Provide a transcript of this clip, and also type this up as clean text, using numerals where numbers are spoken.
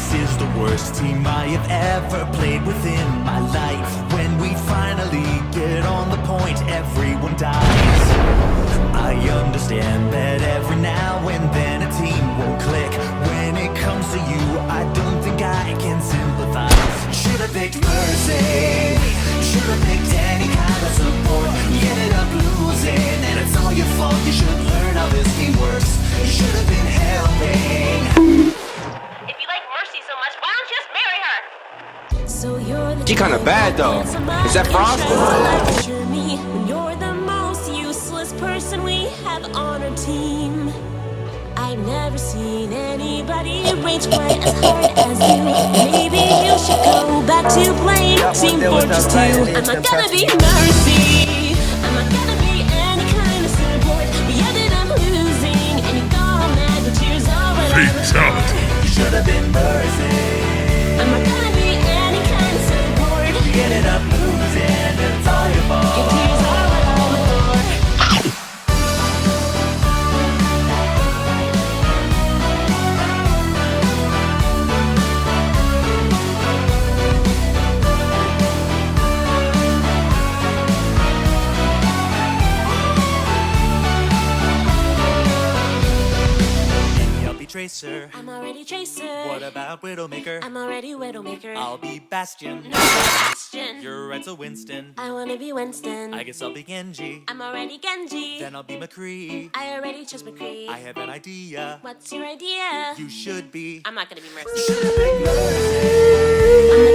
This is the worst team I have ever played within my life. When we finally get on the point, everyone dies. I understand that every now and then a team won't click. When it comes to you, I don't think I can sympathize. Should've picked Mercy, should've picked any kind of support. You ended up losing, and it's all your fault. You should learn how this game works. You should've been helping. If you like Mercy so much, why don't you just marry her? So you're the She kinda bad, though. Is that Frost? Assure me when you're the most useless person we have on our team. I've never seen anybody rage quite as hard as you. Maybe you should go back to playing Team Fortress 2. I'm not gonna be Mercy. I'm not gonna be any kind of support. We ended up losing, and you got mad with tears all over. Fatality. You should've been Mercy. I'm not gonna be any kind of support. You ended up losing, and it's all your fault. Your tears all over the floor. I'll be Tracer. I'm already Tracer. What about Widowmaker? I'm already Widowmaker. I'll be Bastion. No question. You're Renzo Winston. I wanna be Winston. I guess I'll be Genji. I'm already Genji. Then I'll be McCree. I already chose McCree. I have an idea. What's your idea? You should be. I'm not gonna be Mercy. Should've picked Mercy. I'm